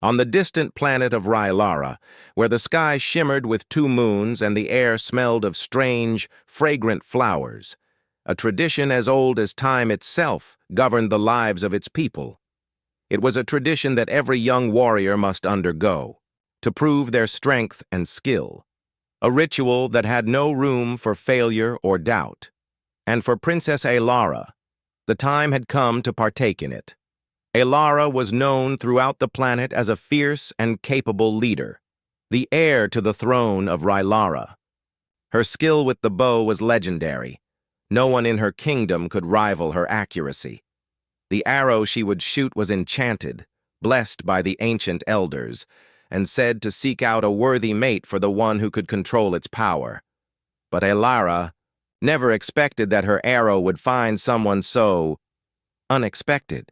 On the distant planet of R'lylara, where the sky shimmered with two moons and the air smelled of strange, fragrant flowers, a tradition as old as time itself governed the lives of its people. It was a tradition that every young warrior must undergo, to prove their strength and skill, a ritual that had no room for failure or doubt. And for Princess Alara, the time had come to partake in it. Alara was known throughout the planet as a fierce and capable leader, the heir to the throne of R'lylara. Her skill with the bow was legendary. No one in her kingdom could rival her accuracy. The arrow she would shoot was enchanted, blessed by the ancient elders, and said to seek out a worthy mate for the one who could control its power. But Alara never expected that her arrow would find someone so unexpected.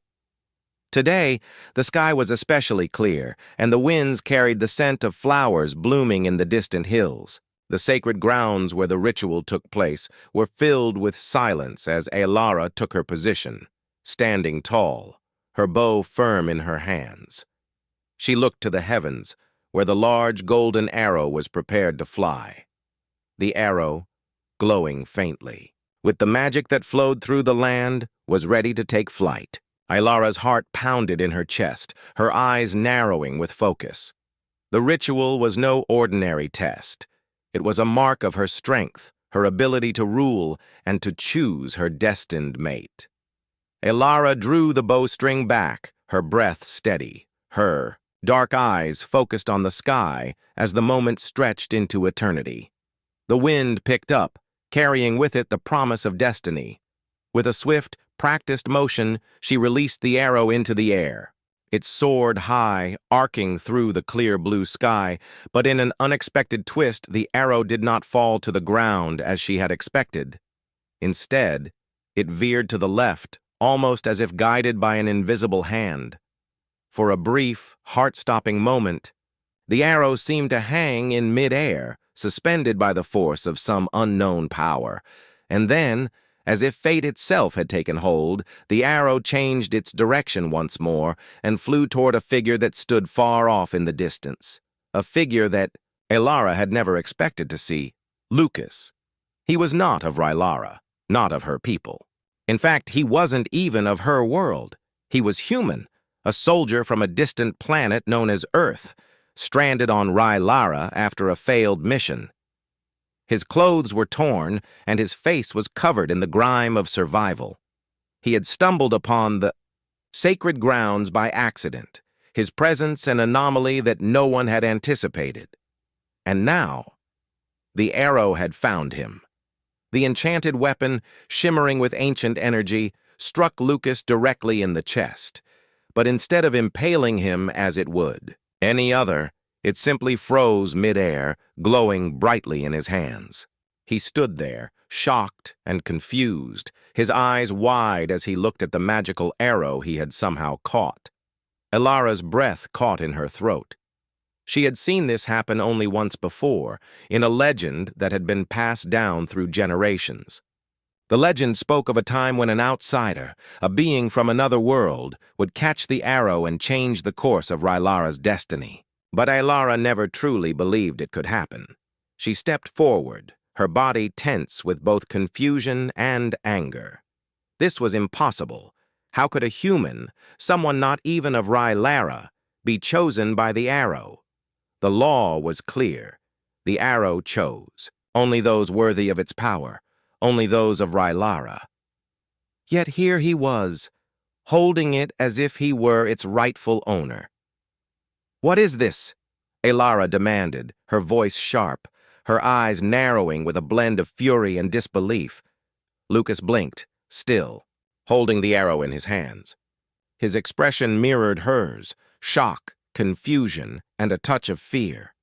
Today, the sky was especially clear, and the winds carried the scent of flowers blooming in the distant hills. The sacred grounds where the ritual took place were filled with silence as Alara took her position, standing tall, her bow firm in her hands. She looked to the heavens, where the large golden arrow was prepared to fly. The arrow, glowing faintly, with the magic that flowed through the land, was ready to take flight. Alara's heart pounded in her chest, her eyes narrowing with focus. The ritual was no ordinary test. It was a mark of her strength, her ability to rule, and to choose her destined mate. Alara drew the bowstring back, her breath steady, her dark eyes focused on the sky as the moment stretched into eternity. The wind picked up, carrying with it the promise of destiny. With a swift, practiced motion, she released the arrow into the air. It soared high, arcing through the clear blue sky, but in an unexpected twist, the arrow did not fall to the ground as she had expected. Instead, it veered to the left, almost as if guided by an invisible hand. For a brief, heart-stopping moment, the arrow seemed to hang in mid-air, suspended by the force of some unknown power. And then, as if fate itself had taken hold, the arrow changed its direction once more and flew toward a figure that stood far off in the distance. A figure that Alara had never expected to see. Lucas. He was not of R'lylara, not of her people. In fact, he wasn't even of her world. He was human, a soldier from a distant planet known as Earth, stranded on R'lylara after a failed mission. His clothes were torn, and his face was covered in the grime of survival. He had stumbled upon the sacred grounds by accident, his presence an anomaly that no one had anticipated. And now, the arrow had found him. The enchanted weapon, shimmering with ancient energy, struck Lucas directly in the chest. But instead of impaling him as it would any other, it simply froze mid-air, glowing brightly in his hands. He stood there, shocked and confused, his eyes wide as he looked at the magical arrow he had somehow caught. Alara's breath caught in her throat. She had seen this happen only once before, in a legend that had been passed down through generations. The legend spoke of a time when an outsider, a being from another world, would catch the arrow and change the course of R'lyara's destiny. But Alara never truly believed it could happen. She stepped forward, her body tense with both confusion and anger. This was impossible. How could a human, someone not even of R'lylara, be chosen by the arrow? The law was clear. The arrow chose. Only those worthy of its power. Only those of R'lylara. Yet here he was, holding it as if he were its rightful owner. "What is this?" Alara demanded, her voice sharp, her eyes narrowing with a blend of fury and disbelief. Lucas blinked, still, holding the arrow in his hands. His expression mirrored hers, shock, confusion, and a touch of fear.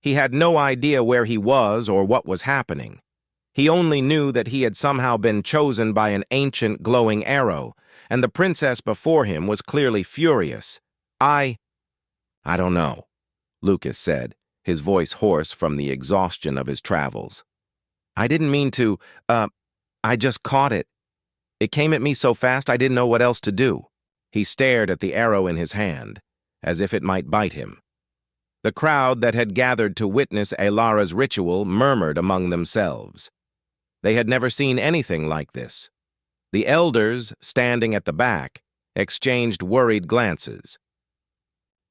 He had no idea where he was or what was happening. He only knew that he had somehow been chosen by an ancient glowing arrow, and the princess before him was clearly furious. I don't know," Lucas said, his voice hoarse from the exhaustion of his travels. "I didn't mean to, I just caught it. It came at me so fast I didn't know what else to do." He stared at the arrow in his hand. as if it might bite him. The crowd that had gathered to witness Alara's ritual murmured among themselves. They had never seen anything like this. The elders, standing at the back, exchanged worried glances.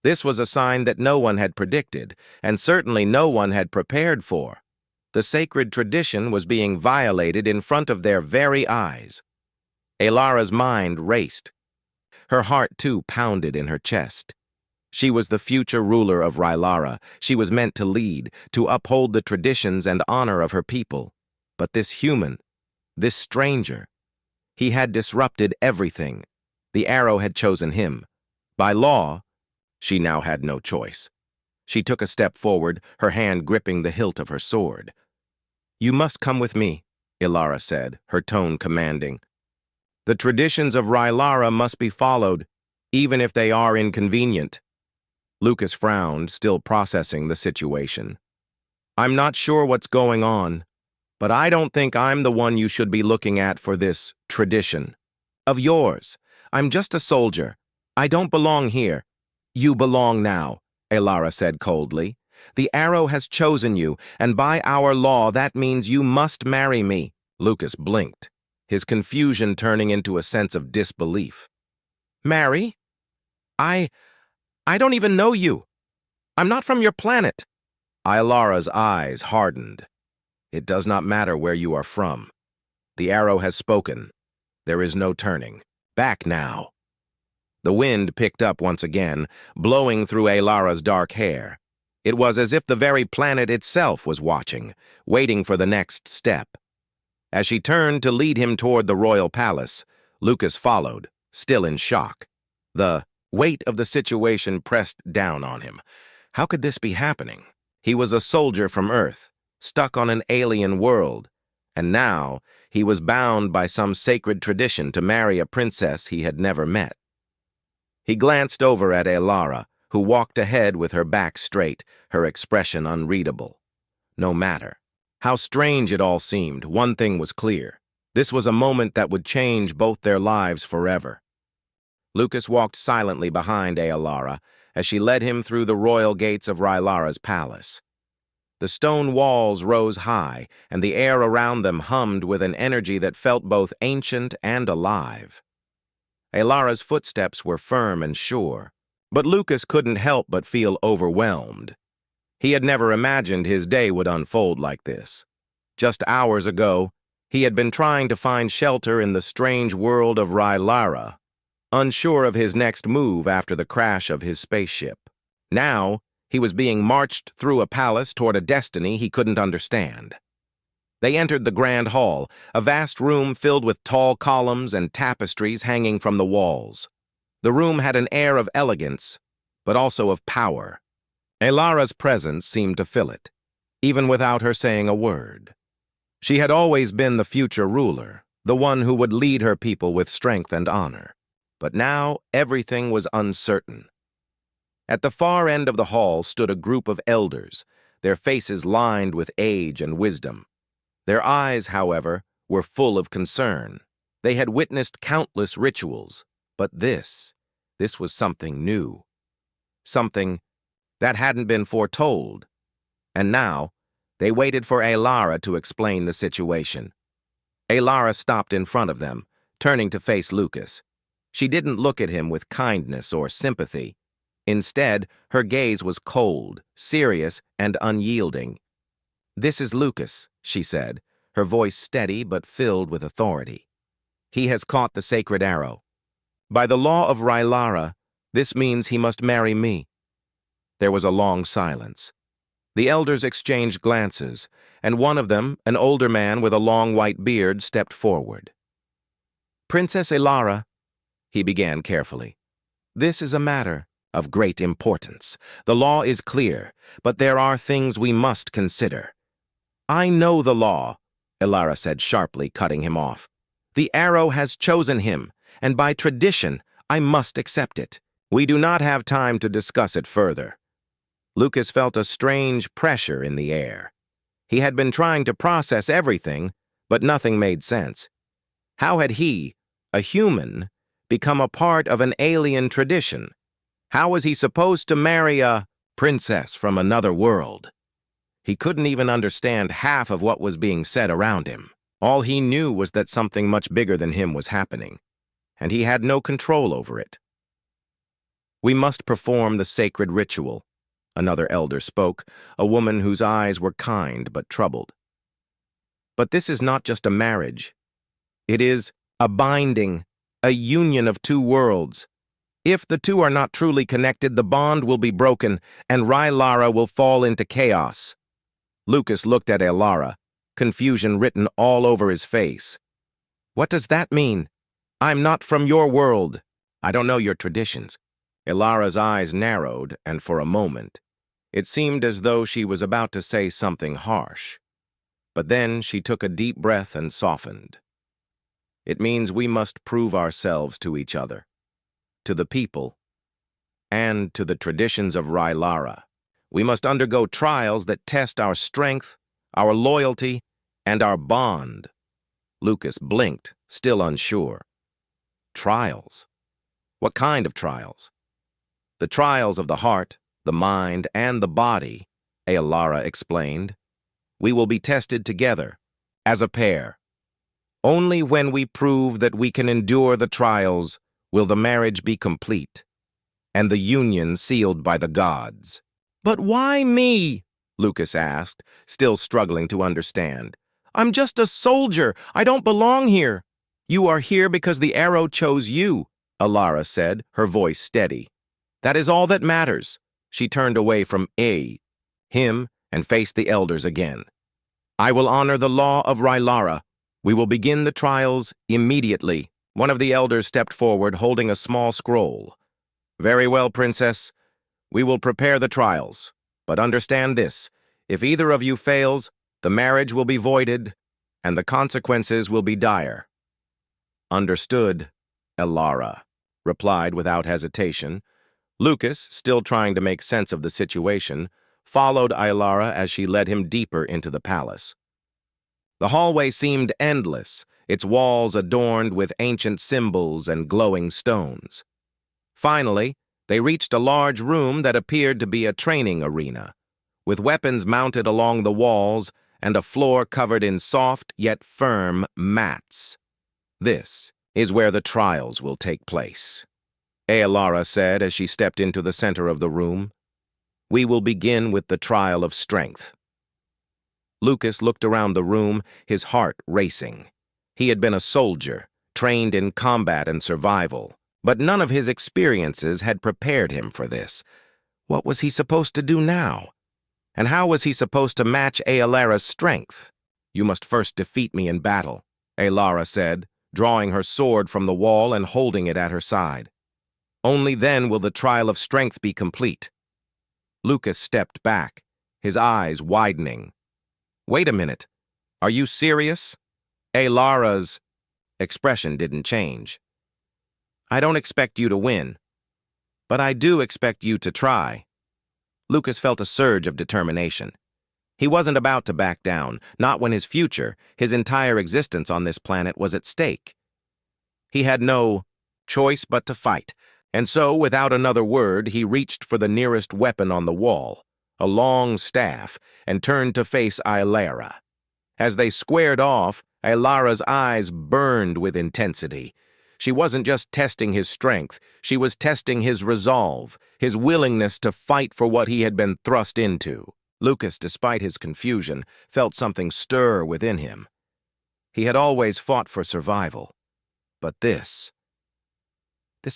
This was a sign that no one had predicted, and certainly no one had prepared for. The sacred tradition was being violated in front of their very eyes. Alara's mind raced. Her heart, too, pounded in her chest. She was the future ruler of Rylara. She was meant to lead, to uphold the traditions and honor of her people. But this human, this stranger, he had disrupted everything. The arrow had chosen him. By law, she now had no choice. She took a step forward, her hand gripping the hilt of her sword. "You must come with me," Alara said, her tone commanding. "The traditions of Rylara must be followed, even if they are inconvenient." Lucas frowned, still processing the situation. "I'm not sure what's going on, but I don't think I'm the one you should be looking at for this tradition. Of yours. I'm just a soldier. I don't belong here." "You belong now," Alara said coldly. "The arrow has chosen you, and by our law that means you must marry me." Lucas blinked, his confusion turning into a sense of disbelief. "Marry? I don't even know you. I'm not from your planet." Alara's eyes hardened. "It does not matter where you are from. The arrow has spoken. There is no turning. Back now." The wind picked up once again, blowing through Alara's dark hair. It was as if the very planet itself was watching, waiting for the next step. As she turned to lead him toward the royal palace, Lucas followed, still in shock. The weight of the situation pressed down on him. How could this be happening? He was a soldier from Earth, stuck on an alien world, and now he was bound by some sacred tradition to marry a princess he had never met. He glanced over at Alara, who walked ahead with her back straight, her expression unreadable. No matter. How strange it all seemed, one thing was clear. This was a moment that would change both their lives forever. Lucas walked silently behind Alara as she led him through the royal gates of Rylara's palace. The stone walls rose high, and the air around them hummed with an energy that felt both ancient and alive. Alara's footsteps were firm and sure, but Lucas couldn't help but feel overwhelmed. He had never imagined his day would unfold like this. Just hours ago, he had been trying to find shelter in the strange world of Rylara, unsure of his next move after the crash of his spaceship. Now, he was being marched through a palace toward a destiny he couldn't understand. They entered the grand hall, a vast room filled with tall columns and tapestries hanging from the walls. The room had an air of elegance, but also of power. Alara's presence seemed to fill it, even without her saying a word. She had always been the future ruler, the one who would lead her people with strength and honor. But now everything was uncertain. At the far end of the hall stood a group of elders, their faces lined with age and wisdom. Their eyes, however, were full of concern. They had witnessed countless rituals, but this was something new. Something that hadn't been foretold. And now, they waited for Alara to explain the situation. Alara stopped in front of them, turning to face Lucas. She didn't look at him with kindness or sympathy. Instead, her gaze was cold, serious, and unyielding. "This is Lucas," she said, her voice steady but filled with authority. "He has caught the sacred arrow. By the law of Rylara, this means he must marry me." There was a long silence. The elders exchanged glances, and one of them, an older man with a long white beard, stepped forward. "Princess Alara," he began carefully, "this is a matter of great importance. The law is clear, but there are things we must consider." "I know the law," Alara said sharply, cutting him off. "The arrow has chosen him, and by tradition, I must accept it. We do not have time to discuss it further." Lucas felt a strange pressure in the air. He had been trying to process everything, but nothing made sense. How had he, a human, become a part of an alien tradition? How was he supposed to marry a princess from another world? He couldn't even understand half of what was being said around him. All he knew was that something much bigger than him was happening, and he had no control over it. "We must perform the sacred ritual," another elder spoke, a woman whose eyes were kind but troubled. "But this is not just a marriage. It is a binding, a union of two worlds. If the two are not truly connected, the bond will be broken, and Rylara will fall into chaos." Lucas looked at Elara, confusion written all over his face. "What does that mean? I'm not from your world. I don't know your traditions." Elara's eyes narrowed, and for a moment, it seemed as though she was about to say something harsh. But then she took a deep breath and softened. "It means we must prove ourselves to each other, to the people, and to the traditions of Rylara. We must undergo trials that test our strength, our loyalty, and our bond." Lucas blinked, still unsure. Trials? What kind of trials? "The trials of the heart, the mind, and the body," Elara explained. "We will be tested together, as a pair. Only when we prove that we can endure the trials will the marriage be complete, and the union sealed by the gods." "But why me?" Lucas asked, still struggling to understand. "I'm just a soldier. I don't belong here." "You are here because the arrow chose you," Elara said, her voice steady. "That is all that matters." She turned away from him, and faced the elders again. "I will honor the law of Rylara. We will begin the trials immediately." One of the elders stepped forward, holding a small scroll. "Very well, Princess. We will prepare the trials. But understand this: if either of you fails, the marriage will be voided, and the consequences will be dire." "Understood," Elara replied without hesitation. Lucas, still trying to make sense of the situation, followed Elara as she led him deeper into the palace. The hallway seemed endless, its walls adorned with ancient symbols and glowing stones. Finally, they reached a large room that appeared to be a training arena, with weapons mounted along the walls and a floor covered in soft yet firm mats. "This is where the trials will take place," Elara said as she stepped into the center of the room. "We will begin with the trial of strength." Lucas looked around the room, his heart racing. He had been a soldier, trained in combat and survival, but none of his experiences had prepared him for this. What was he supposed to do now? And how was he supposed to match Elara's strength? "You must first defeat me in battle," Elara said, drawing her sword from the wall and holding it at her side. "Only then will the trial of strength be complete." Lucas stepped back, his eyes widening. "Wait a minute. Are you serious?" Elara's expression didn't change. "I don't expect you to win, but I do expect you to try." Lucas felt a surge of determination. He wasn't about to back down, not when his future, his entire existence on this planet was at stake. He had no choice but to fight, and so, without another word, he reached for the nearest weapon on the wall, a long staff, and turned to face Elara. As they squared off, Elara's eyes burned with intensity. She wasn't just testing his strength, she was testing his resolve, his willingness to fight for what he had been thrust into. Lucas, despite his confusion, felt something stir within him. He had always fought for survival. But this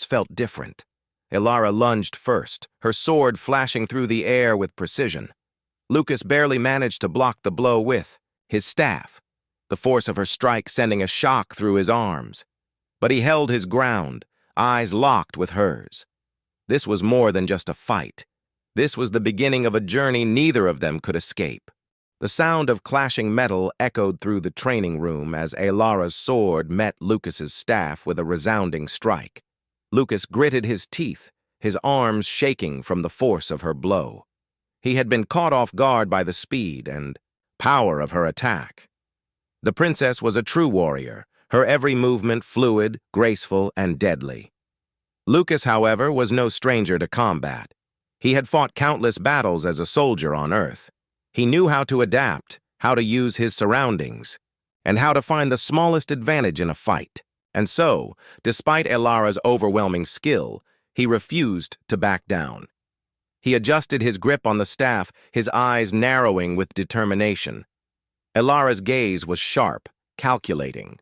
felt different. Elara lunged first, her sword flashing through the air with precision. Lucas barely managed to block the blow with his staff, the force of her strike sending a shock through his arms. But he held his ground, eyes locked with hers. This was more than just a fight. This was the beginning of a journey neither of them could escape. The sound of clashing metal echoed through the training room as Elara's sword met Lucas's staff with a resounding strike. Lucas gritted his teeth, his arms shaking from the force of her blow. He had been caught off guard by the speed and power of her attack. The princess was a true warrior, her every movement fluid, graceful, and deadly. Lucas, however, was no stranger to combat. He had fought countless battles as a soldier on Earth. He knew how to adapt, how to use his surroundings, and how to find the smallest advantage in a fight. And so, despite Elara's overwhelming skill, he refused to back down. He adjusted his grip on the staff, his eyes narrowing with determination. Elara's gaze was sharp, calculating.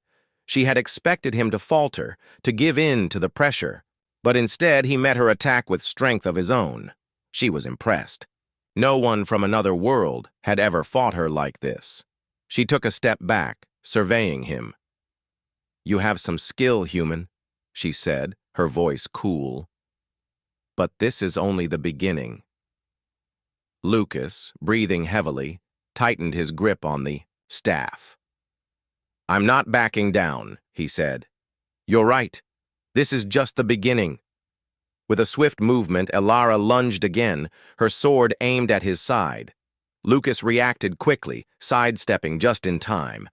She had expected him to falter, to give in to the pressure, but instead he met her attack with strength of his own. She was impressed. No one from another world had ever fought her like this. She took a step back, surveying him. "You have some skill, human," she said, her voice cool. "But this is only the beginning." Lucas, breathing heavily, tightened his grip on the staff. "I'm not backing down," he said. "You're right. This is just the beginning." With a swift movement, Elara lunged again, her sword aimed at his side. Lucas reacted quickly, sidestepping just in time.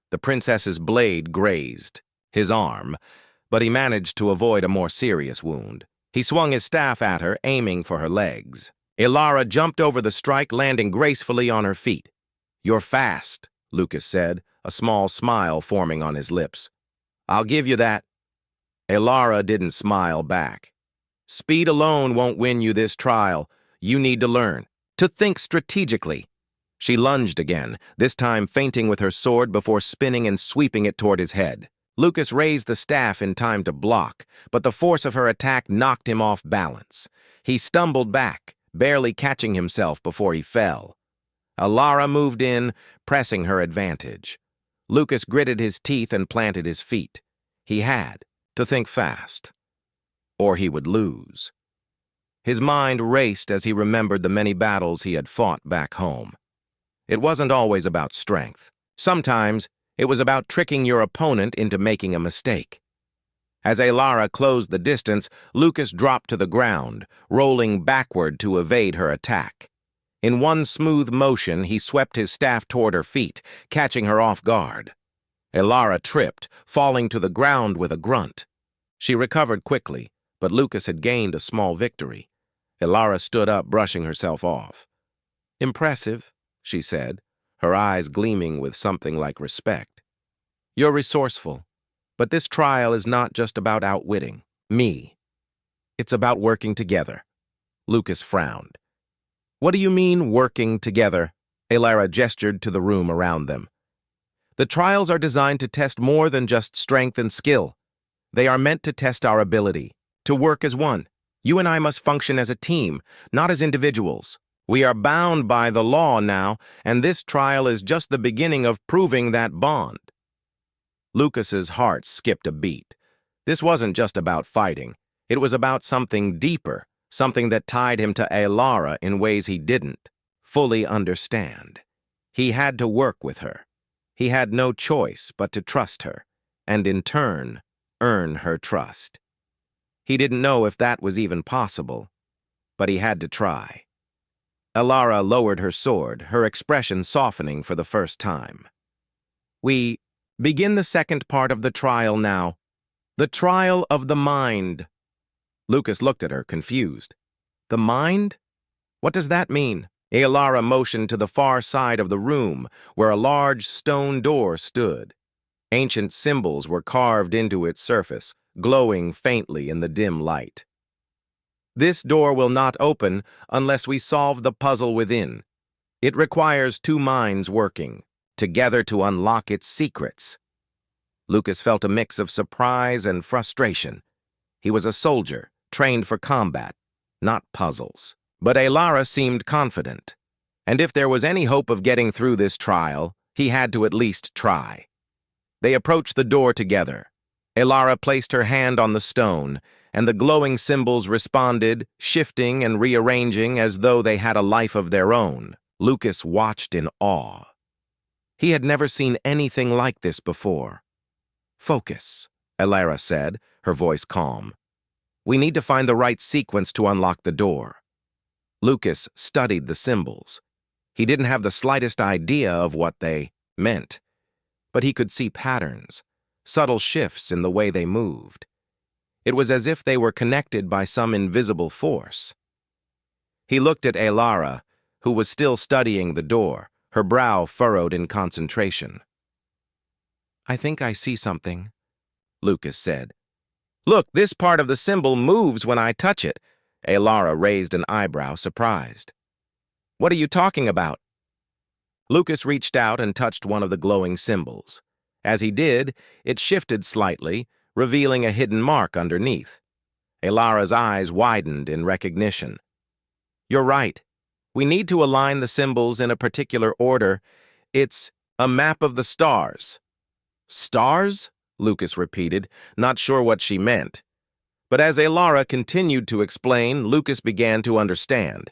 The princess's blade grazed his arm, but he managed to avoid a more serious wound. He swung his staff at her, aiming for her legs. Elara jumped over the strike, landing gracefully on her feet. "You're fast," Lucas said, a small smile forming on his lips. "I'll give you that." Elara didn't smile back. "Speed alone won't win you this trial. You need to learn to think strategically." She lunged again, this time feinting with her sword before spinning and sweeping it toward his head. Lucas raised the staff in time to block, but the force of her attack knocked him off balance. He stumbled back, barely catching himself before he fell. Elara moved in, pressing her advantage. Lucas gritted his teeth and planted his feet. He had to think fast, or he would lose. His mind raced as he remembered the many battles he had fought back home. It wasn't always about strength. Sometimes it was about tricking your opponent into making a mistake. As Elara closed the distance, Lucas dropped to the ground, rolling backward to evade her attack. In one smooth motion, he swept his staff toward her feet, catching her off guard. Elara tripped, falling to the ground with a grunt. She recovered quickly, but Lucas had gained a small victory. Elara stood up, brushing herself off. "Impressive," she said, her eyes gleaming with something like respect. "You're resourceful, but this trial is not just about outwitting me. It's about working together." Lucas frowned. "What do you mean, working together?" Elara gestured to the room around them. "The trials are designed to test more than just strength and skill. They are meant to test our ability to work as one. You and I must function as a team, not as individuals. We are bound by the law now, and this trial is just the beginning of proving that bond." Lucas's heart skipped a beat. This wasn't just about fighting. It was about something deeper, something that tied him to Elara in ways he didn't fully understand. He had to work with her. He had no choice but to trust her, and in turn, earn her trust. He didn't know if that was even possible, but he had to try. Elara lowered her sword, her expression softening for the first time. "We begin the second part of the trial now. The trial of the mind." Lucas looked at her, confused. "The mind? What does that mean?" Elara motioned to the far side of the room, where a large stone door stood. Ancient symbols were carved into its surface, glowing faintly in the dim light. "This door will not open unless we solve the puzzle within. It requires two minds working together to unlock its secrets." Lucas felt a mix of surprise and frustration. He was a soldier, trained for combat, not puzzles. But Elara seemed confident, and if there was any hope of getting through this trial, he had to at least try. They approached the door together. Elara placed her hand on the stone, and the glowing symbols responded, shifting and rearranging as though they had a life of their own. Lucas watched in awe. He had never seen anything like this before. "Focus," Elara said, her voice calm. "We need to find the right sequence to unlock the door." Lucas studied the symbols. He didn't have the slightest idea of what they meant, but he could see patterns, subtle shifts in the way they moved. It was as if they were connected by some invisible force. He looked at Alara, who was still studying the door, her brow furrowed in concentration. "I think I see something," Lucas said. "Look, this part of the symbol moves when I touch it." Alara raised an eyebrow, surprised. "What are you talking about?" Lucas reached out and touched one of the glowing symbols. As he did, it shifted slightly, revealing a hidden mark underneath. Alara's eyes widened in recognition. "You're right. We need to align the symbols in a particular order. It's a map of the stars." "Stars?" Lucas repeated, not sure what she meant. But as Alara continued to explain, Lucas began to understand.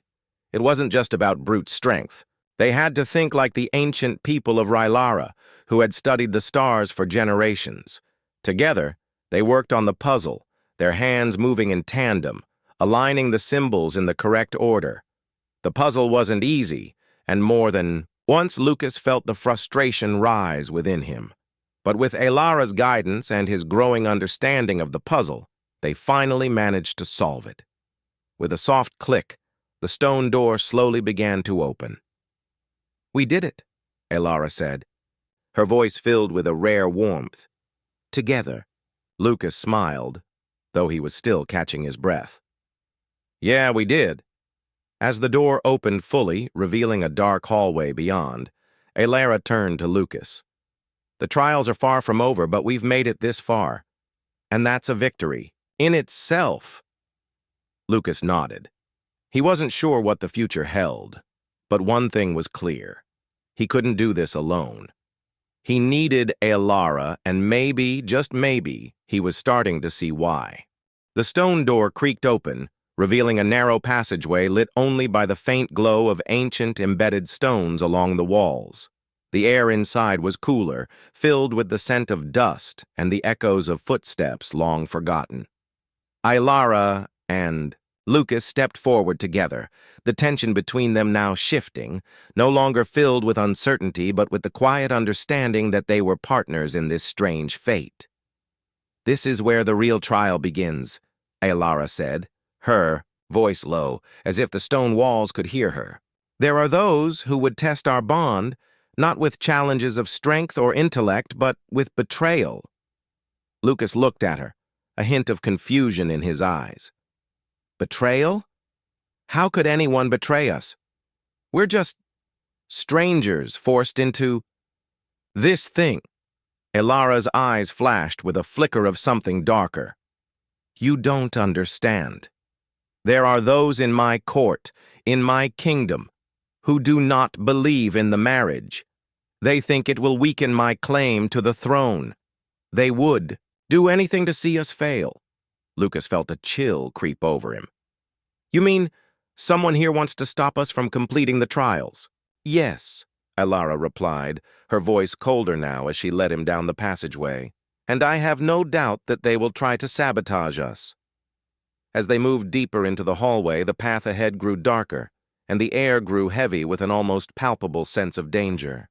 It wasn't just about brute strength. They had to think like the ancient people of Rylara, who had studied the stars for generations. Together, they worked on the puzzle, their hands moving in tandem, aligning the symbols in the correct order. The puzzle wasn't easy, and more than once Lucas felt the frustration rise within him. But with Alara's guidance and his growing understanding of the puzzle, they finally managed to solve it. With a soft click, the stone door slowly began to open. "We did it," Alara said, her voice filled with a rare warmth. "Together." Lucas smiled, though he was still catching his breath. "Yeah, we did." As the door opened fully, revealing a dark hallway beyond, Alara turned to Lucas. "The trials are far from over, but we've made it this far. And that's a victory, in itself." Lucas nodded. He wasn't sure what the future held, but one thing was clear. He couldn't do this alone. He needed Alara, and maybe, just maybe, he was starting to see why. The stone door creaked open, revealing a narrow passageway lit only by the faint glow of ancient embedded stones along the walls. The air inside was cooler, filled with the scent of dust and the echoes of footsteps long forgotten. Alara and Lucas stepped forward together, the tension between them now shifting, no longer filled with uncertainty but with the quiet understanding that they were partners in this strange fate. "This is where the real trial begins," Alara said, her voice low, as if the stone walls could hear her. "There are those who would test our bond, not with challenges of strength or intellect, but with betrayal." Lucas looked at her, a hint of confusion in his eyes. "Betrayal? How could anyone betray us? We're just strangers forced into this thing." Alara's eyes flashed with a flicker of something darker. "You don't understand. There are those in my court, in my kingdom, who do not believe in the marriage. They think it will weaken my claim to the throne. They would do anything to see us fail." Lucas felt a chill creep over him. "You mean someone here wants to stop us from completing the trials?" "Yes," Alara replied, her voice colder now as she led him down the passageway. "And I have no doubt that they will try to sabotage us." As they moved deeper into the hallway, the path ahead grew darker, and the air grew heavy with an almost palpable sense of danger.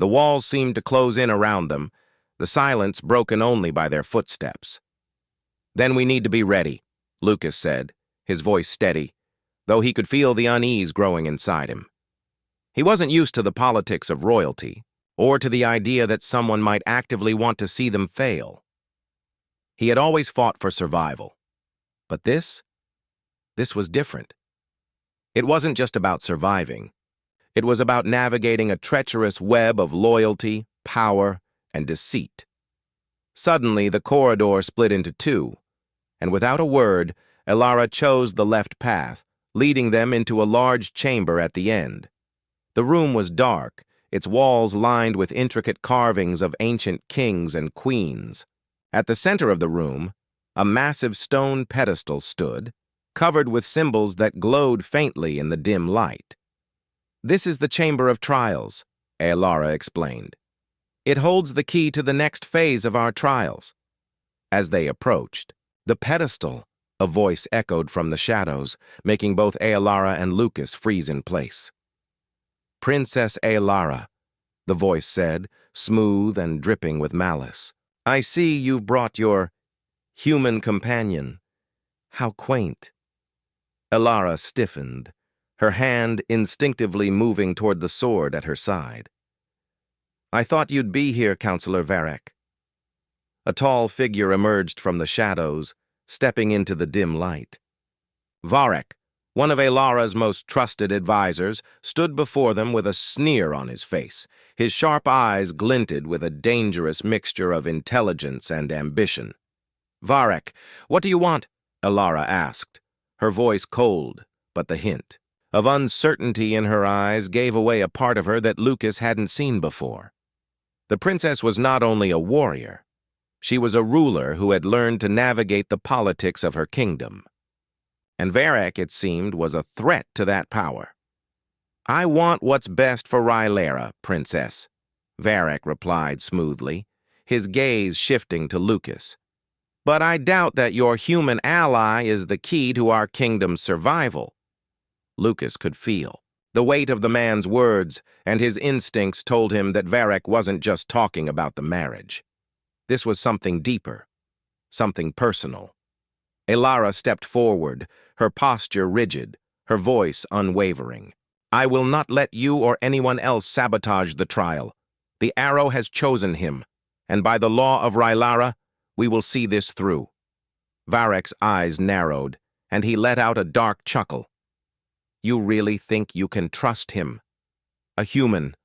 The walls seemed to close in around them, the silence broken only by their footsteps. "Then we need to be ready," Lucas said, his voice steady, though he could feel the unease growing inside him. He wasn't used to the politics of royalty, or to the idea that someone might actively want to see them fail. He had always fought for survival. But this was different. It wasn't just about surviving. It was about navigating a treacherous web of loyalty, power, and deceit. Suddenly, the corridor split into two, and without a word, Alara chose the left path, leading them into a large chamber at the end. The room was dark, its walls lined with intricate carvings of ancient kings and queens. At the center of the room, a massive stone pedestal stood, covered with symbols that glowed faintly in the dim light. "This is the Chamber of Trials," Alara explained. "It holds the key to the next phase of our trials." As they approached, "The pedestal," a voice echoed from the shadows, making both Alara and Lucas freeze in place. "Princess Alara," the voice said, smooth and dripping with malice. "I see you've brought your Human companion. How quaint. Elara stiffened, her hand instinctively moving toward the sword at her side. I thought you'd be here, Counselor Varek. A tall figure emerged from the shadows, stepping into the dim light. Varek, one of Elara's most trusted advisors, stood before them with a sneer on his face. His sharp eyes glinted with a dangerous mixture of intelligence and ambition. Varek, what do you want? Elara asked, her voice cold, but the hint of uncertainty in her eyes gave away a part of her that Lucas hadn't seen before. The princess was not only a warrior, she was a ruler who had learned to navigate the politics of her kingdom. And Varek, it seemed, was a threat to that power. I want what's best for Rylera, princess, Varek replied smoothly, his gaze shifting to Lucas. But I doubt that your human ally is the key to our kingdom's survival. Lucas could feel the weight of the man's words, and his instincts told him that Varek wasn't just talking about the marriage. This was something deeper, something personal. Elara stepped forward, her posture rigid, her voice unwavering. I will not let you or anyone else sabotage the trial. The arrow has chosen him, and by the law of Rylera, we will see this through. Varek's eyes narrowed, and he let out a dark chuckle. You really think you can trust him? A human.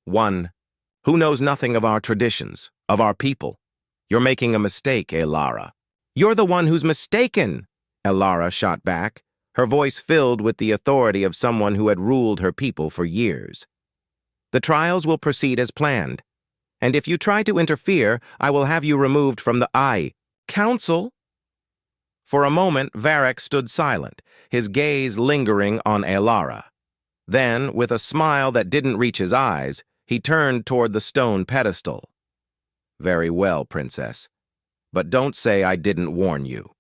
One who knows nothing of our traditions, of our people. You're making a mistake, Elara. You're the one who's mistaken, Elara shot back, her voice filled with the authority of someone who had ruled her people for years. The trials will proceed as planned, and if you try to interfere, I will have you removed from the Council. For a moment, Varek stood silent, his gaze lingering on Elara. Then, with a smile that didn't reach his eyes, he turned toward the stone pedestal. Very well, princess. But don't say I didn't warn you.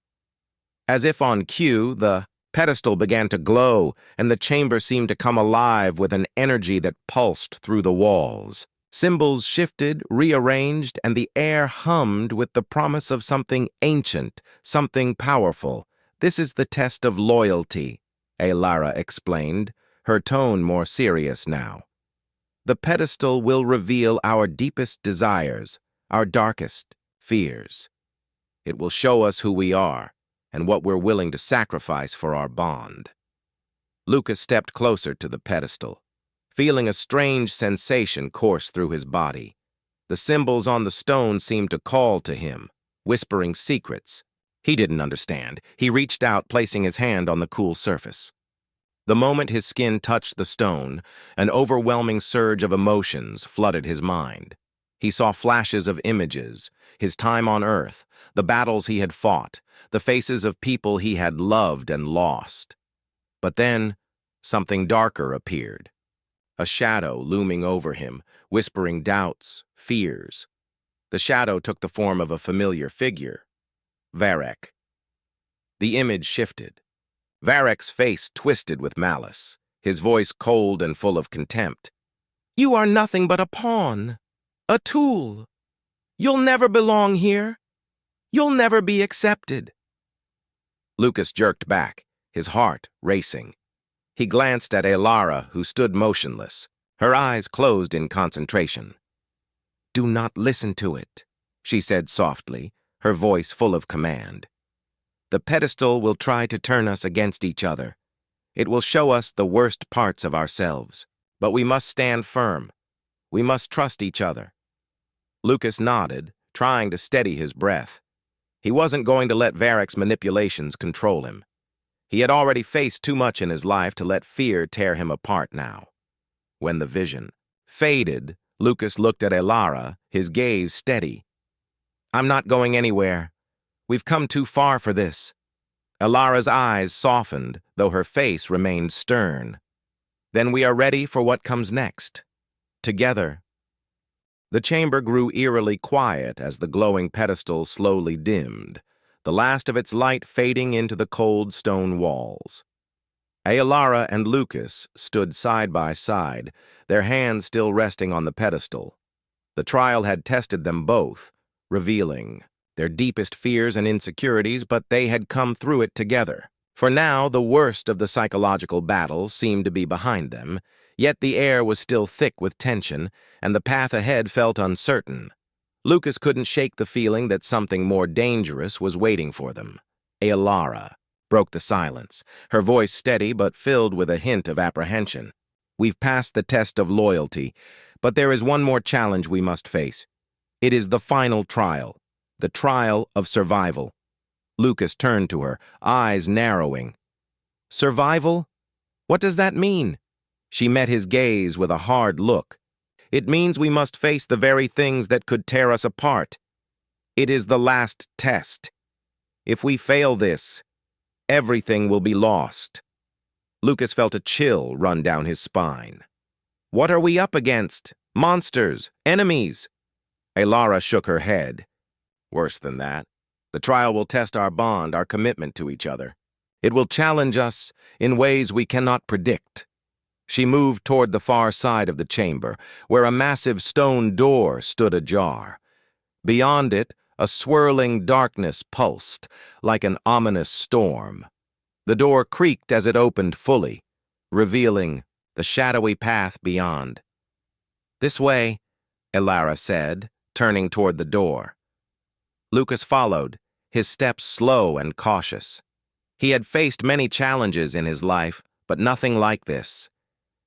As if on cue, the pedestal began to glow, and the chamber seemed to come alive with an energy that pulsed through the walls. Symbols shifted, rearranged, and the air hummed with the promise of something ancient, something powerful. This is the test of loyalty, Elara explained, her tone more serious now. The pedestal will reveal our deepest desires, our darkest fears. It will show us who we are and what we're willing to sacrifice for our bond. Lucas stepped closer to the pedestal, feeling a strange sensation course through his body. The symbols on the stone seemed to call to him, whispering secrets. He didn't understand. He reached out, placing his hand on the cool surface. The moment his skin touched the stone, an overwhelming surge of emotions flooded his mind. He saw flashes of images, his time on Earth, the battles he had fought, the faces of people he had loved and lost. But then, something darker appeared. A shadow looming over him, whispering doubts, fears. The shadow took the form of a familiar figure, Varek. The image shifted. Varek's face twisted with malice, his voice cold and full of contempt. You are nothing but a pawn, a tool. You'll never belong here. You'll never be accepted. Lucas jerked back, his heart racing. He glanced at Elara, who stood motionless, her eyes closed in concentration. Do not listen to it, she said softly, her voice full of command. The pedestal will try to turn us against each other. It will show us the worst parts of ourselves, but we must stand firm. We must trust each other. Lucas nodded, trying to steady his breath. He wasn't going to let Varek's manipulations control him. He had already faced too much in his life to let fear tear him apart now. When the vision faded, Lucas looked at Elara, his gaze steady. I'm not going anywhere. We've come too far for this. Elara's eyes softened, though her face remained stern. Then we are ready for what comes next. Together. The chamber grew eerily quiet as the glowing pedestal slowly dimmed, the last of its light fading into the cold stone walls. Elara and Lucas stood side by side, their hands still resting on the pedestal. The trial had tested them both, revealing their deepest fears and insecurities, but they had come through it together. For now, the worst of the psychological battle seemed to be behind them, yet the air was still thick with tension, and the path ahead felt uncertain. Lucas couldn't shake the feeling that something more dangerous was waiting for them. Alara broke the silence, her voice steady but filled with a hint of apprehension. We've passed the test of loyalty, but there is one more challenge we must face. It is the final trial, the trial of survival. Lucas turned to her, eyes narrowing. Survival? What does that mean? She met his gaze with a hard look. It means we must face the very things that could tear us apart. It is the last test. If we fail this, everything will be lost. Lucas felt a chill run down his spine. What are we up against? Monsters? Enemies? Alara shook her head. Worse than that. The trial will test our bond, our commitment to each other. It will challenge us in ways we cannot predict. She moved toward the far side of the chamber, where a massive stone door stood ajar. Beyond it, a swirling darkness pulsed, like an ominous storm. The door creaked as it opened fully, revealing the shadowy path beyond. This way, Alara said, turning toward the door. Lucas followed, his steps slow and cautious. He had faced many challenges in his life, but nothing like this.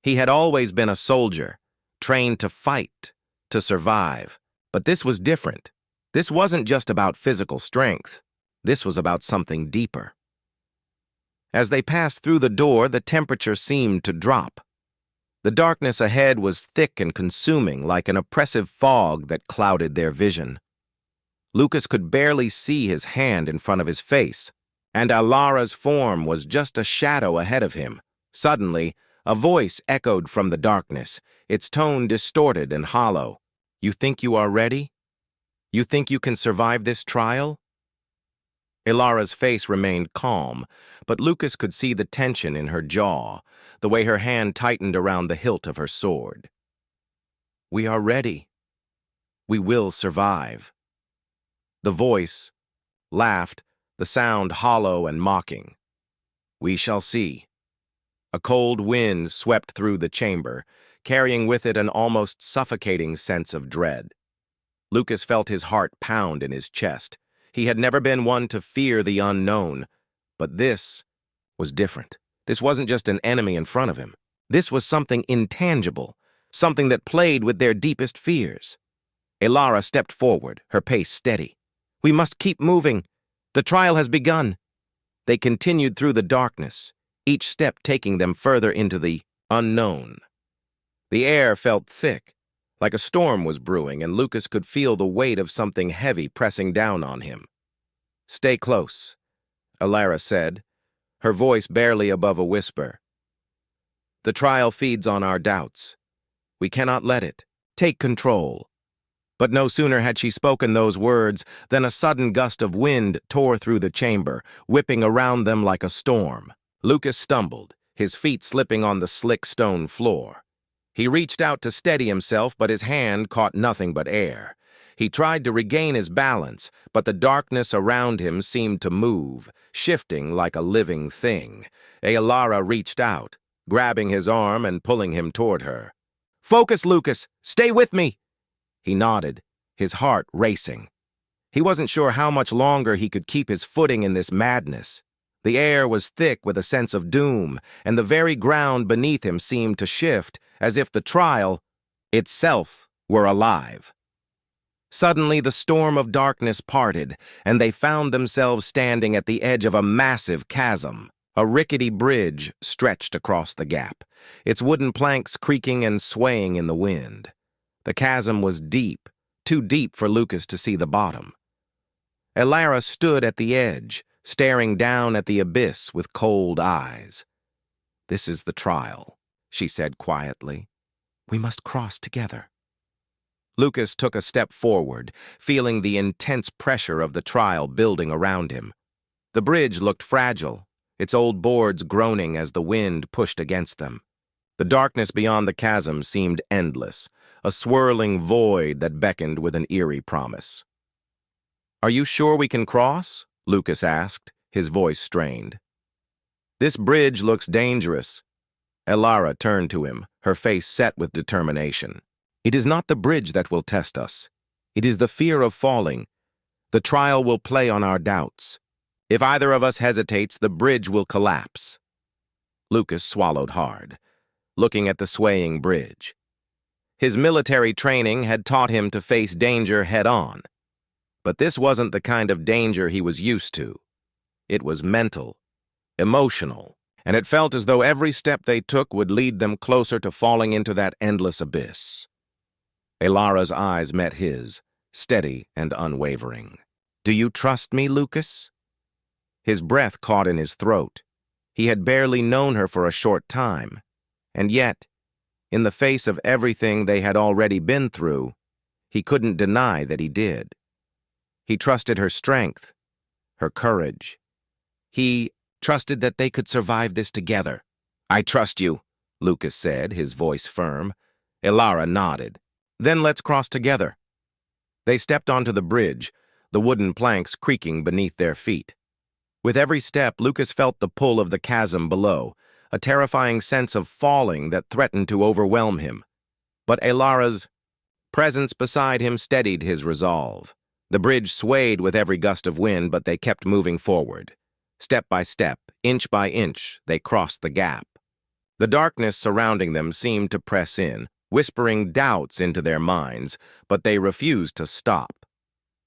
He had always been a soldier, trained to fight, to survive. But this was different. This wasn't just about physical strength. This was about something deeper. As they passed through the door, the temperature seemed to drop. The darkness ahead was thick and consuming, like an oppressive fog that clouded their vision. Lucas could barely see his hand in front of his face, and Alara's form was just a shadow ahead of him. Suddenly, a voice echoed from the darkness, its tone distorted and hollow. You think you are ready? You think you can survive this trial? Alara's face remained calm, but Lucas could see the tension in her jaw, the way her hand tightened around the hilt of her sword. We are ready. We will survive. The voice laughed, the sound hollow and mocking. We shall see. A cold wind swept through the chamber, carrying with it an almost suffocating sense of dread. Lucas felt his heart pound in his chest. He had never been one to fear the unknown, but this was different. This wasn't just an enemy in front of him. This was something intangible, something that played with their deepest fears. Alara stepped forward, her pace steady. We must keep moving. The trial has begun. They continued through the darkness, each step taking them further into the unknown. The air felt thick, like a storm was brewing, and Lucas could feel the weight of something heavy pressing down on him. Stay close, Alara said, her voice barely above a whisper. The trial feeds on our doubts. We cannot let it. Take control. But no sooner had she spoken those words than a sudden gust of wind tore through the chamber, whipping around them like a storm. Lucas stumbled, his feet slipping on the slick stone floor. He reached out to steady himself, but his hand caught nothing but air. He tried to regain his balance, but the darkness around him seemed to move, shifting like a living thing. Alara reached out, grabbing his arm and pulling him toward her. Focus, Lucas! Stay with me! He nodded, his heart racing. He wasn't sure how much longer he could keep his footing in this madness. The air was thick with a sense of doom, and the very ground beneath him seemed to shift, as if the trial itself were alive. Suddenly, the storm of darkness parted, and they found themselves standing at the edge of a massive chasm. A rickety bridge stretched across the gap, its wooden planks creaking and swaying in the wind. The chasm was deep, too deep for Lucas to see the bottom. Alara stood at the edge, staring down at the abyss with cold eyes. This is the trial, she said quietly. We must cross together. Lucas took a step forward, feeling the intense pressure of the trial building around him. The bridge looked fragile, its old boards groaning as the wind pushed against them. The darkness beyond the chasm seemed endless, a swirling void that beckoned with an eerie promise. "Are you sure we can cross?" Lucas asked, his voice strained. "This bridge looks dangerous." Elara turned to him, her face set with determination. "It is not the bridge that will test us. It is the fear of falling. The trial will play on our doubts. If either of us hesitates, the bridge will collapse." Lucas swallowed hard, looking at the swaying bridge. His military training had taught him to face danger head-on. But this wasn't the kind of danger he was used to. It was mental, emotional, and it felt as though every step they took would lead them closer to falling into that endless abyss. Elara's eyes met his, steady and unwavering. "Do you trust me, Lucas?" His breath caught in his throat. He had barely known her for a short time, and yet, in the face of everything they had already been through, he couldn't deny that he did. He trusted her strength, her courage. He trusted that they could survive this together. "I trust you," Lucas said, his voice firm. Elara nodded. "Then let's cross together." They stepped onto the bridge, the wooden planks creaking beneath their feet. With every step, Lucas felt the pull of the chasm below, a terrifying sense of falling that threatened to overwhelm him. But Elara's presence beside him steadied his resolve. The bridge swayed with every gust of wind, but they kept moving forward. Step by step, inch by inch, they crossed the gap. The darkness surrounding them seemed to press in, whispering doubts into their minds, but they refused to stop.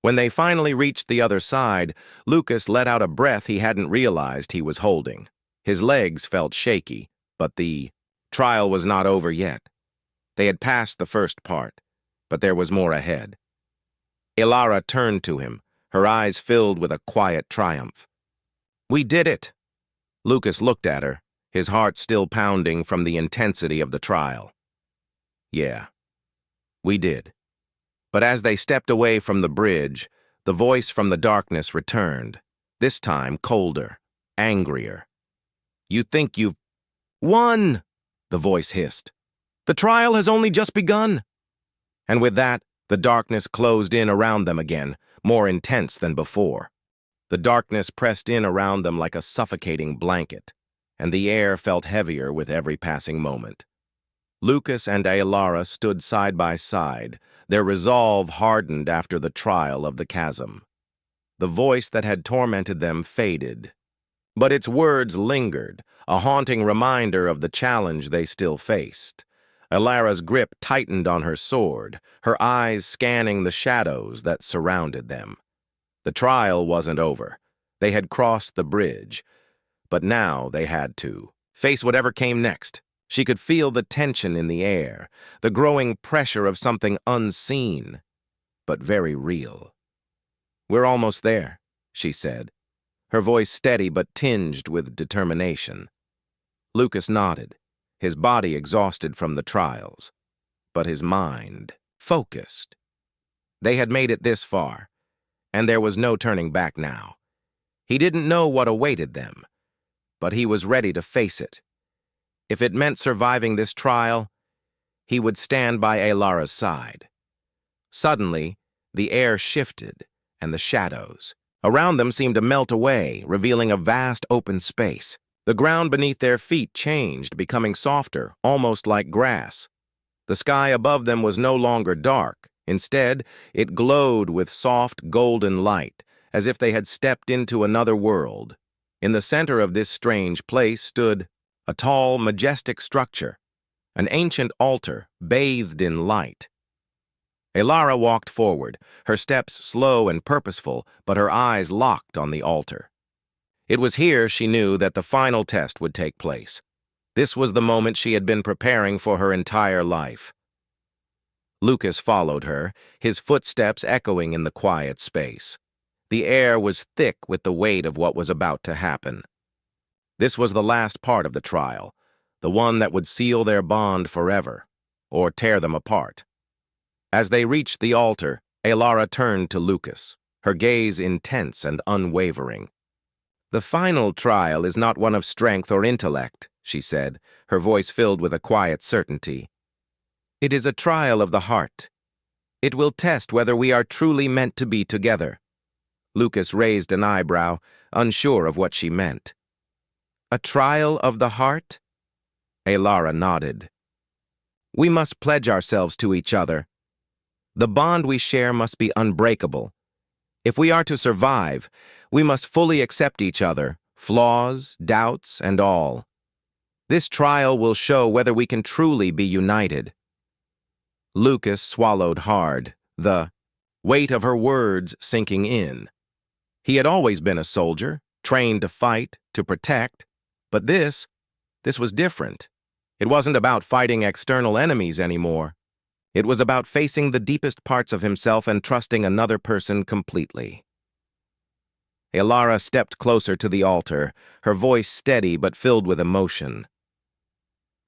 When they finally reached the other side, Lucas let out a breath he hadn't realized he was holding. His legs felt shaky, but the trial was not over yet. They had passed the first part, but there was more ahead. Elara turned to him, her eyes filled with a quiet triumph. "We did it!" Lucas looked at her, his heart still pounding from the intensity of the trial. "Yeah, we did." But as they stepped away from the bridge, the voice from the darkness returned, this time colder, angrier. "You think you've won," the voice hissed. "The trial has only just begun." And with that, the darkness closed in around them again, more intense than before. The darkness pressed in around them like a suffocating blanket, and the air felt heavier with every passing moment. Lucas and Elara stood side by side, their resolve hardened after the trial of the chasm. The voice that had tormented them faded, but its words lingered, a haunting reminder of the challenge they still faced. Elara's grip tightened on her sword, her eyes scanning the shadows that surrounded them. The trial wasn't over. They had crossed the bridge, but now they had to face whatever came next. She could feel the tension in the air, the growing pressure of something unseen, but very real. "We're almost there," she said, her voice steady but tinged with determination. Lucas nodded, his body exhausted from the trials, but his mind focused. They had made it this far, and there was no turning back now. He didn't know what awaited them, but he was ready to face it. If it meant surviving this trial, he would stand by Elara's side. Suddenly, the air shifted, and the shadows around them seemed to melt away, revealing a vast open space. The ground beneath their feet changed, becoming softer, almost like grass. The sky above them was no longer dark. Instead, it glowed with soft, golden light, as if they had stepped into another world. In the center of this strange place stood a tall, majestic structure, an ancient altar bathed in light. Elara walked forward, her steps slow and purposeful, but her eyes locked on the altar. It was here she knew that the final test would take place. This was the moment she had been preparing for her entire life. Lucas followed her, his footsteps echoing in the quiet space. The air was thick with the weight of what was about to happen. This was the last part of the trial, the one that would seal their bond forever, or tear them apart. As they reached the altar, Elara turned to Lucas, her gaze intense and unwavering. "The final trial is not one of strength or intellect," she said, her voice filled with a quiet certainty. "It is a trial of the heart. It will test whether we are truly meant to be together." Lucas raised an eyebrow, unsure of what she meant. A trial of the heart? Alara nodded. We must pledge ourselves to each other. The bond we share must be unbreakable. If we are to survive, we must fully accept each other, flaws, doubts, and all. This trial will show whether we can truly be united. Lucas swallowed hard, the weight of her words sinking in. He had always been a soldier, trained to fight, to protect, but this was different. It wasn't about fighting external enemies anymore. It was about facing the deepest parts of himself and trusting another person completely. Alara stepped closer to the altar, her voice steady but filled with emotion.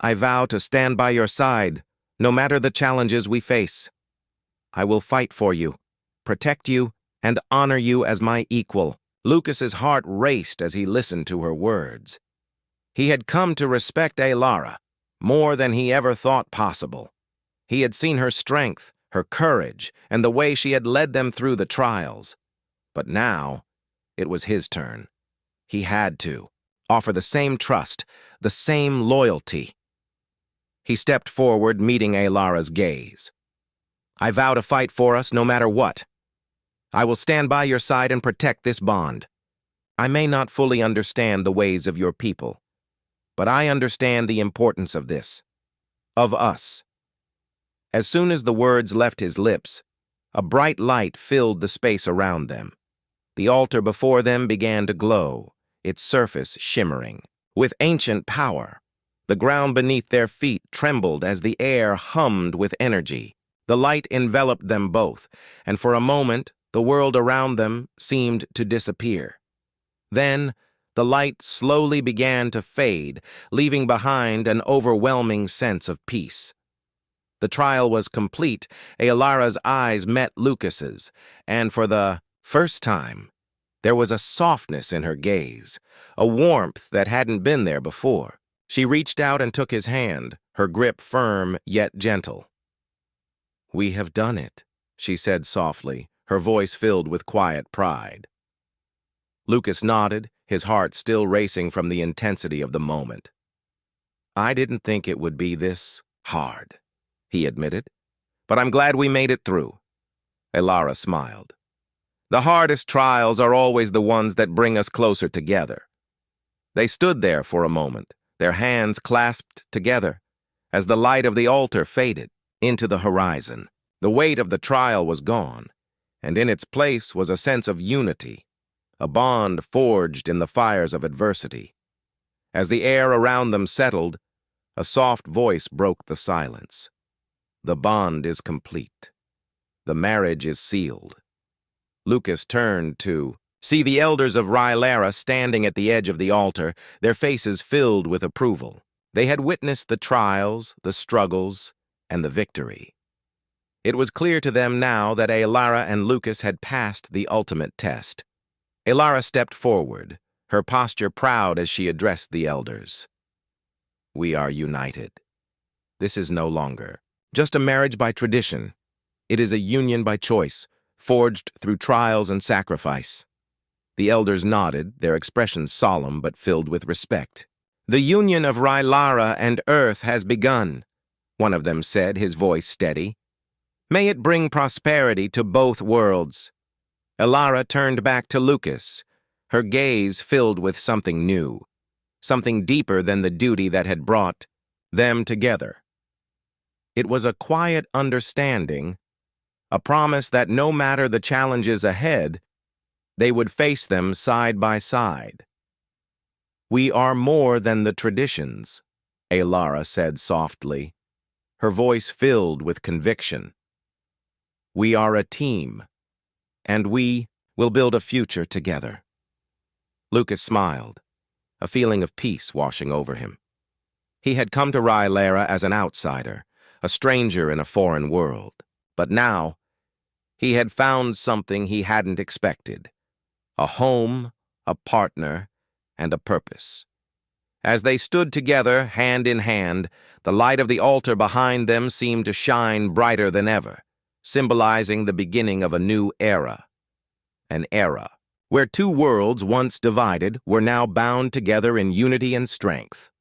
I vow to stand by your side, no matter the challenges we face. I will fight for you, protect you, and honor you as my equal. Lucas's heart raced as he listened to her words. He had come to respect Alara more than he ever thought possible. He had seen her strength, her courage, and the way she had led them through the trials. But now, it was his turn. He had to offer the same trust, the same loyalty. He stepped forward, meeting Alara's gaze. I vow to fight for us no matter what. I will stand by your side and protect this bond. I may not fully understand the ways of your people, but I understand the importance of this, of us. As soon as the words left his lips, a bright light filled the space around them. The altar before them began to glow, its surface shimmering. With ancient power, the ground beneath their feet trembled as the air hummed with energy. The light enveloped them both, and for a moment, the world around them seemed to disappear. Then, the light slowly began to fade, leaving behind an overwhelming sense of peace. The trial was complete. Alara's eyes met Lucas's, and for the first time, there was a softness in her gaze, a warmth that hadn't been there before. She reached out and took his hand, her grip firm yet gentle. We have done it, she said softly, her voice filled with quiet pride. Lucas nodded, his heart still racing from the intensity of the moment. I didn't think it would be this hard, he admitted, but I'm glad we made it through. Alara smiled. The hardest trials are always the ones that bring us closer together. They stood there for a moment, their hands clasped together, as the light of the altar faded into the horizon. The weight of the trial was gone, and in its place was a sense of unity, a bond forged in the fires of adversity. As the air around them settled, a soft voice broke the silence. The bond is complete. The marriage is sealed. Lucas turned to see the elders of Rylara standing at the edge of the altar, their faces filled with approval. They had witnessed the trials, the struggles, and the victory. It was clear to them now that Alara and Lucas had passed the ultimate test. Alara stepped forward, her posture proud as she addressed the elders. We are united. This is no longer just a marriage by tradition. It is a union by choice, forged through trials and sacrifice. The elders nodded, their expressions solemn but filled with respect. The union of Rylara and Earth has begun, one of them said, his voice steady. May it bring prosperity to both worlds. Alara turned back to Lucas, her gaze filled with something new, something deeper than the duty that had brought them together. It was a quiet understanding, a promise that no matter the challenges ahead, they would face them side by side. We are more than the traditions, Alara said softly, her voice filled with conviction. We are a team, and we will build a future together. Lucas smiled, a feeling of peace washing over him. He had come to Rylara as an outsider, a stranger in a foreign world, but now he had found something he hadn't expected, a home, a partner, and a purpose. As they stood together, hand in hand, the light of the altar behind them seemed to shine brighter than ever, symbolizing the beginning of a new era, an era where two worlds once divided were now bound together in unity and strength.